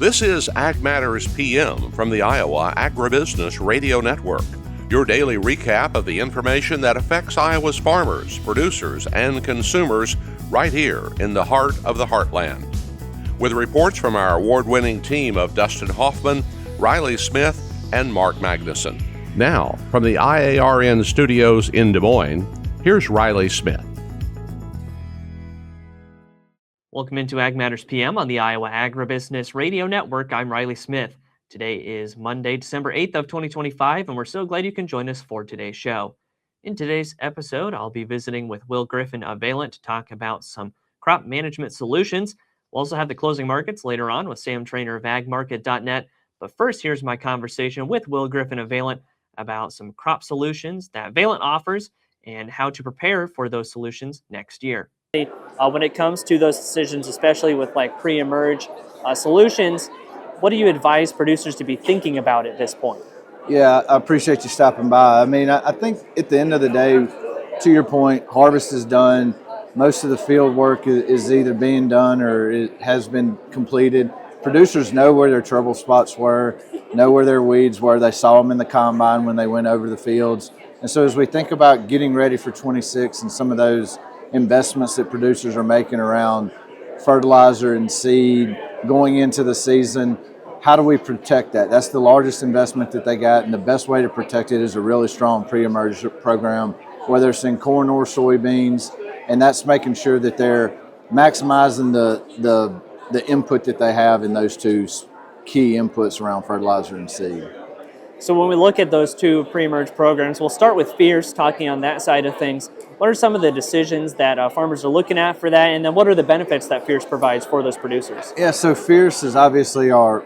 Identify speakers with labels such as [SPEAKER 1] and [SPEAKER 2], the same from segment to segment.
[SPEAKER 1] This is Ag Matters PM from the Iowa Agribusiness Radio Network, your daily recap of the information that affects Iowa's farmers, producers, and consumers right here in the heart of the heartland. With reports from our award-winning team of Dustin Hoffman, Riley Smith, and Mark Magnuson. Now, from the IARN studios in Des Moines, here's Riley Smith.
[SPEAKER 2] Welcome into Ag Matters PM on the Iowa Agribusiness Radio Network. I'm Riley Smith. Today is Monday, December 8th of 2025, and we're so glad you can join us for today's show. In today's episode, I'll be visiting with Will Griffin of Valent to talk about some crop management solutions. We'll also have the closing markets later on with Sam Trainor of agmarket.net. But first, here's my conversation with Will Griffin of Valent about some crop solutions that Valent offers and how to prepare for those solutions next year. When it comes to those decisions, especially with like pre-emerge solutions, what do you advise producers to be thinking about at this point?
[SPEAKER 3] Yeah, I appreciate you stopping by. I mean, I think at the end of the day, to your point, harvest is done. Most of the field work is either being done or it has been completed. Producers know where their trouble spots were, know where their weeds were. They saw them in the combine when they went over the fields. And so as we think about getting ready for 26 and some of those investments that producers are making around fertilizer and seed going into the season, how do we protect that? That's the largest investment that they got, and the best way to protect it is a really strong pre-emerge program, whether it's in corn or soybeans, and that's making sure that they're maximizing the input that they have in those two key inputs around fertilizer and seed.
[SPEAKER 2] So when we look at those two pre-emerge programs, we'll start with Fierce, talking on that side of things. What are some of the decisions that farmers are looking at for that, and then what are the benefits that Fierce provides for those producers?
[SPEAKER 3] Yeah, so Fierce is obviously our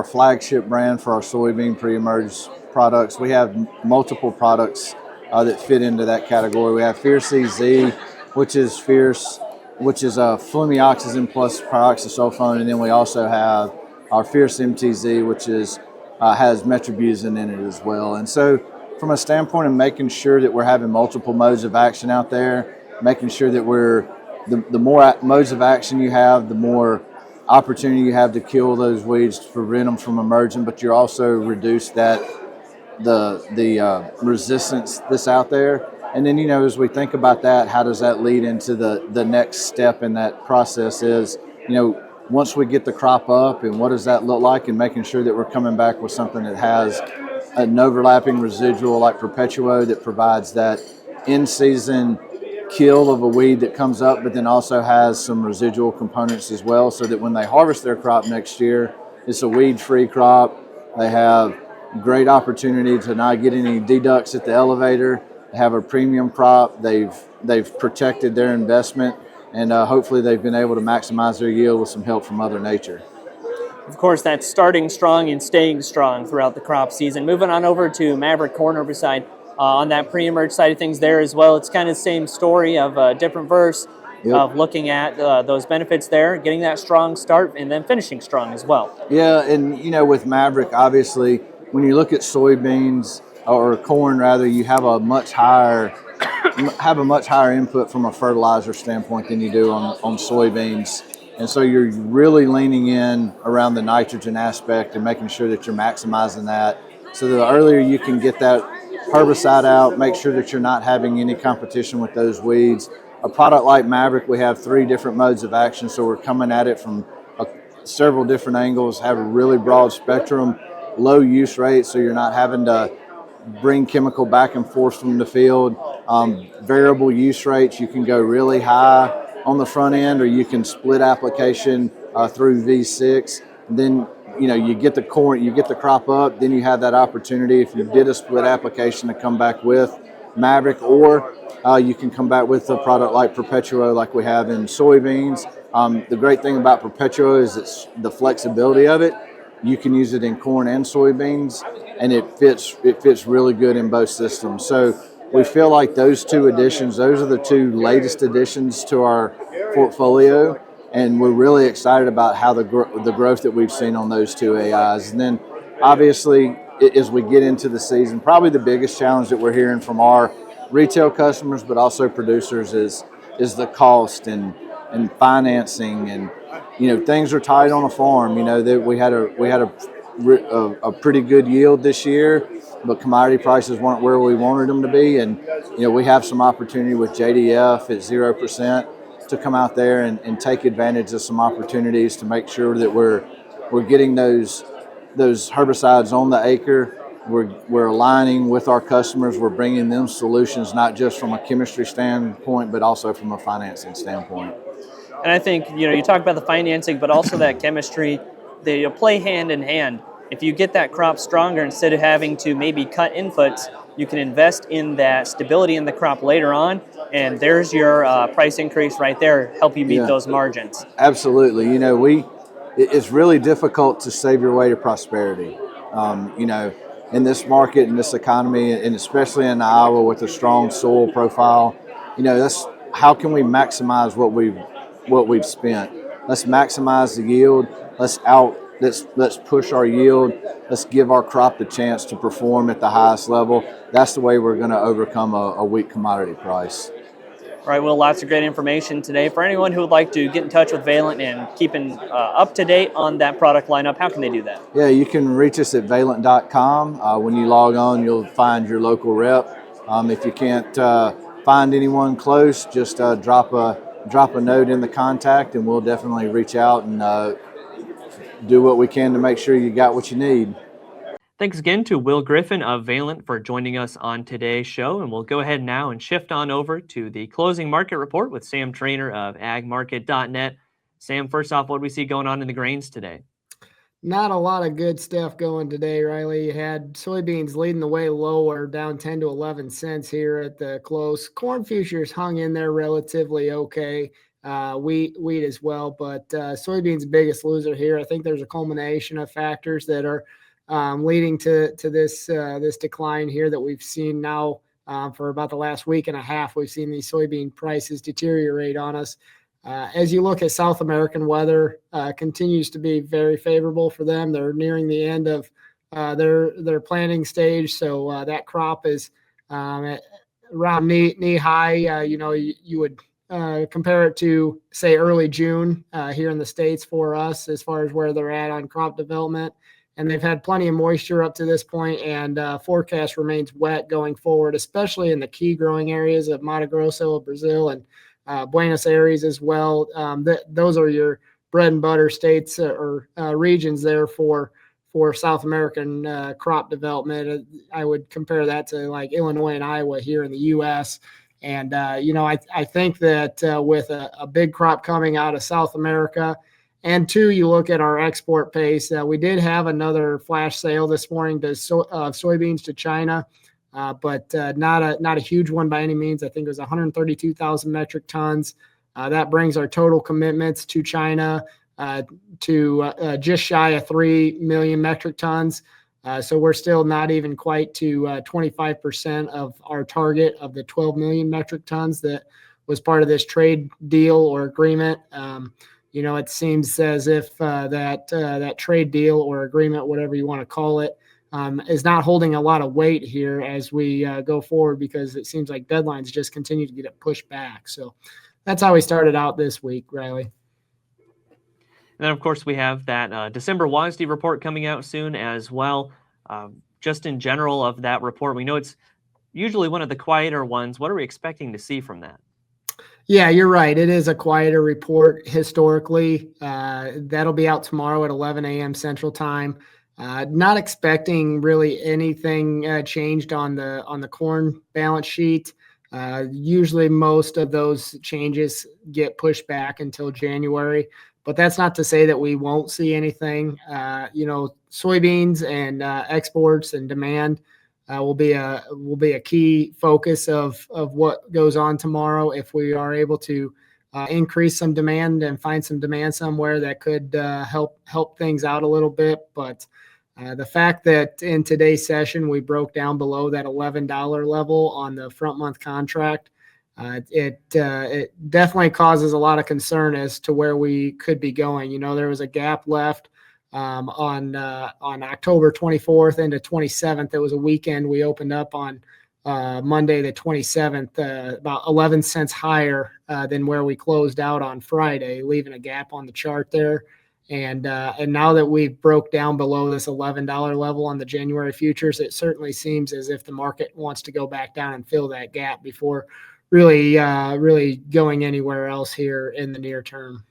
[SPEAKER 3] flagship brand for our soybean pre-emerge products. We have multiple products that fit into that category. We have Fierce EZ, which is Fierce, which is a flumioxazin plus pyroxasulfone, and then we also have our Fierce MTZ, which is has metribuzin in it as well. And so from a standpoint of making sure that we're having multiple modes of action out there, making sure that the more modes of action you have, the more opportunity you have to kill those weeds to prevent them from emerging, but you also reduce the resistance that's out there. And then, as we think about that, how does that lead into the next step in that process is, once we get the crop up, and what does that look like, and making sure that we're coming back with something that has an overlapping residual like Perpetuo that provides that in-season kill of a weed that comes up, but then also has some residual components as well, so that when they harvest their crop next year, it's a weed-free crop. They have great opportunity to not get any deducts at the elevator, have a premium crop. They've protected their investment, and hopefully they've been able to maximize their yield with some help from Mother Nature.
[SPEAKER 2] Of course, that's starting strong and staying strong throughout the crop season. Moving on over to Maverick corn herbicide, on that pre-emerge side of things there as well. It's kind of the same story of a different verse of looking at those benefits there, getting that strong start, and then finishing strong as well.
[SPEAKER 3] Yeah, and with Maverick, obviously, when you look at soybeans or corn rather, you have a much higher input from a fertilizer standpoint than you do on soybeans. And so you're really leaning in around the nitrogen aspect and making sure that you're maximizing that. So the earlier you can get that herbicide out, make sure that you're not having any competition with those weeds. A product like Maverick, we have 3 different modes of action, so we're coming at it from several different angles, have a really broad spectrum, low use rate, so you're not having to bring chemical back and forth from the field. Variable use rates, you can go really high on the front end, or you can split application through V6. And then you get the corn, you get the crop up, then you have that opportunity, if you did a split application, to come back with Maverick, or you can come back with a product like Perpetuo like we have in soybeans. The great thing about Perpetuo is it's the flexibility of it. You can use it in corn and soybeans, and it fits really good in both systems. So we feel like those 2 additions, those are the 2 latest additions to our portfolio, and we're really excited about how the growth that we've seen on those 2 AIs. And then obviously, as we get into the season, probably the biggest challenge that we're hearing from our retail customers, but also producers, is the cost. And and financing, and things are tight on a farm. That we had a pretty good yield this year, but commodity prices weren't where we wanted them to be, and we have some opportunity with JDF at 0% to come out there and take advantage of some opportunities to make sure that we're getting those herbicides on the acre. We're aligning with our customers. We're bringing them solutions, not just from a chemistry standpoint, but also from a financing standpoint.
[SPEAKER 2] And I think, you talk about the financing, but also that chemistry, they play hand in hand. If you get that crop stronger, instead of having to maybe cut inputs, you can invest in that stability in the crop later on, and there's your price increase right there, help you meet those margins.
[SPEAKER 3] Absolutely. It's really difficult to save your way to prosperity. In this market, in this economy, and especially in Iowa with a strong soil profile, that's how can we maximize what we've spent. Let's maximize the yield. Let's push our yield. Let's give our crop the chance to perform at the highest level. That's the way we're going to overcome a weak commodity price.
[SPEAKER 2] All right, Will, lots of great information today. For anyone who would like to get in touch with Valent and keeping up to date on that product lineup, how can they do that?
[SPEAKER 3] Yeah, you can reach us at valent.com. When you log on, you'll find your local rep. If you can't find anyone close, just drop a note in the contact, and we'll definitely reach out and do what we can to make sure you got what you need.
[SPEAKER 2] Thanks again to Will Griffin of Valent for joining us on today's show, and we'll go ahead now and shift on over to the closing market report with Sam Trainor of agmarket.net. Sam, first off, what do we see going on in the grains today?
[SPEAKER 4] Not a lot of good stuff going today, Riley. You had soybeans leading the way lower, down 10 to 11 cents here at the close. Corn futures hung in there relatively okay. Wheat as well, but soybeans biggest loser here. I think there's a culmination of factors that are leading to this decline here that we've seen now for about the last week and a half. We've seen these soybean prices deteriorate on us. As you look at South American weather, continues to be very favorable for them. They're nearing the end of their planting stage, so that crop is at around knee high. You would compare it to, say, early June here in the States for us as far as where they're at on crop development. And they've had plenty of moisture up to this point, and forecast remains wet going forward, especially in the key growing areas of Mato Grosso, Brazil, and Buenos Aires as well. Those are your bread and butter states or regions there for South American crop development. I would compare that to like Illinois and Iowa here in the U.S. And, I think that with a big crop coming out of South America, and two, you look at our export pace. We did have another flash sale this morning to soybeans to China, but not a huge one by any means. I think it was 132,000 metric tons. That brings our total commitments to China to just shy of 3 million metric tons. So we're still not even quite to 25% of our target of the 12 million metric tons that was part of this trade deal or agreement. It seems as if that trade deal or agreement, whatever you want to call it, is not holding a lot of weight here as we go forward, because it seems like deadlines just continue to get pushed back. So that's how we started out this week, Riley.
[SPEAKER 2] And then, of course, we have that December WASDE report coming out soon as well. Just in general of that report, we know it's usually one of the quieter ones. What are we expecting to see from that?
[SPEAKER 4] Yeah, you're right. It is a quieter report historically. That'll be out tomorrow at 11 a.m. Central Time. Not expecting really anything changed on the corn balance sheet. Usually most of those changes get pushed back until January, but that's not to say that we won't see anything. Soybeans and exports and demand will be a key focus of what goes on tomorrow. If we are able to increase some demand and find some demand somewhere, that could help things out a little bit. But the fact that in today's session we broke down below that $11 level on the front month contract, it definitely causes a lot of concern as to where we could be going. There was a gap left on October 24th into 27th. It was a weekend. We opened up on Monday the 27th, about 11 cents higher than where we closed out on Friday, leaving a gap on the chart there. And now that we've broke down below this $11 level on the January futures, it certainly seems as if the market wants to go back down and fill that gap before really going anywhere else here in the near term.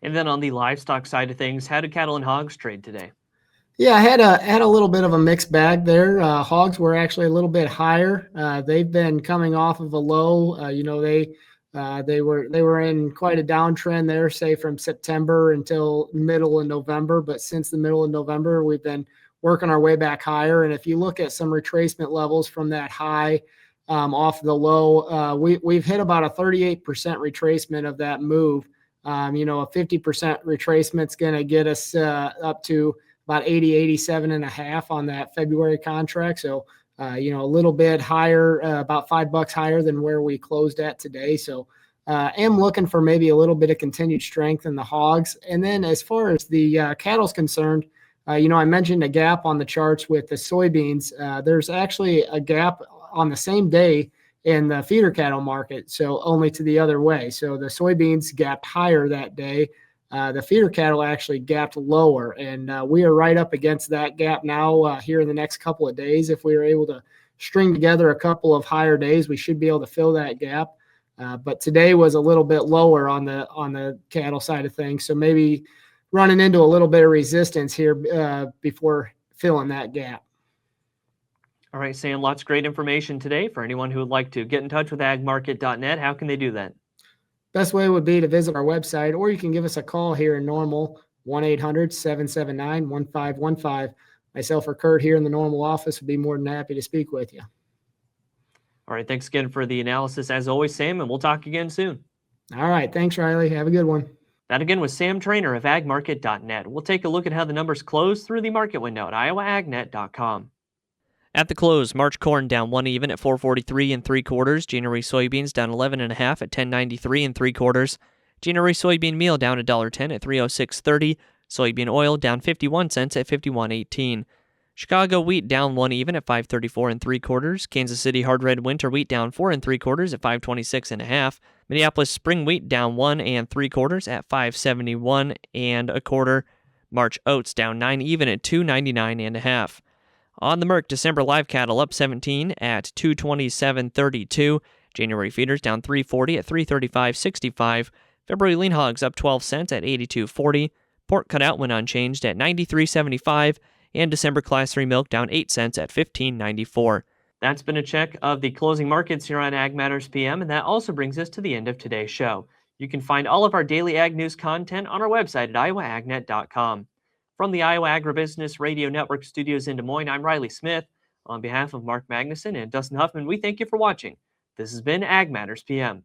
[SPEAKER 2] And then on the livestock side of things, how do cattle and hogs trade today?
[SPEAKER 4] Yeah, I had a little bit of a mixed bag there. Hogs were actually a little bit higher. They've been coming off of a low. They were in quite a downtrend there, say from September until middle of November. But since the middle of November, we've been working our way back higher. And if you look at some retracement levels from that high off the low, we've hit about a 38% retracement of that move. A 50% retracement is going to get us up to about 87 and a half on that February contract. So, a little bit higher, about $5 higher than where we closed at today. So, am looking for maybe a little bit of continued strength in the hogs. And then as far as the cattle's concerned, I mentioned a gap on the charts with the soybeans. There's actually a gap on the same day in the feeder cattle market. So only to the other way. So the soybeans gapped higher that day. The feeder cattle actually gapped lower, and we are right up against that gap now here in the next couple of days. If we are able to string together a couple of higher days, we should be able to fill that gap. But today was a little bit lower on the cattle side of things, so maybe running into a little bit of resistance here before filling that gap.
[SPEAKER 2] All right, Sam, lots of great information today. For anyone who would like to get in touch with agmarket.net, how can they do that?
[SPEAKER 4] Best way would be to visit our website, or you can give us a call here in Normal, 1-800-779-1515. Myself or Kurt here in the Normal office would be more than happy to speak with you.
[SPEAKER 2] All right, thanks again for the analysis as always, Sam, and we'll talk again soon.
[SPEAKER 4] All right, thanks, Riley. Have a good one.
[SPEAKER 2] That again was Sam Trainor of agmarket.net. We'll take a look at how the numbers closed through the market window at iowaagnet.com. At the close, March corn down 1 even at 4.43 3/4. January soybeans down 11.5 at 10.93 3/4. January soybean meal down $1.10 at 306.30. Soybean oil down 51 cents at 51.18. Chicago wheat down 1 even at 5.34 3/4. Kansas City hard red winter wheat down 4 3/4 at 5.26.5. Minneapolis spring wheat down 1 3/4 at 5.71 1/4. March oats down 9 even at 2.99.5. On the Merc, December live cattle up 17 at 227.32. January feeders down 3.40 at 335.65. February lean hogs up 12 cents at 82.40. Pork cutout went unchanged at 93.75. And December class 3 milk down 8 cents at 15.94. That's been a check of the closing markets here on Ag Matters PM, and that also brings us to the end of today's show. You can find all of our daily ag news content on our website at iowaagnet.com. From the Iowa Agribusiness Radio Network studios in Des Moines, I'm Riley Smith. On behalf of Mark Magnuson and Dustin Huffman, we thank you for watching. This has been Ag Matters PM.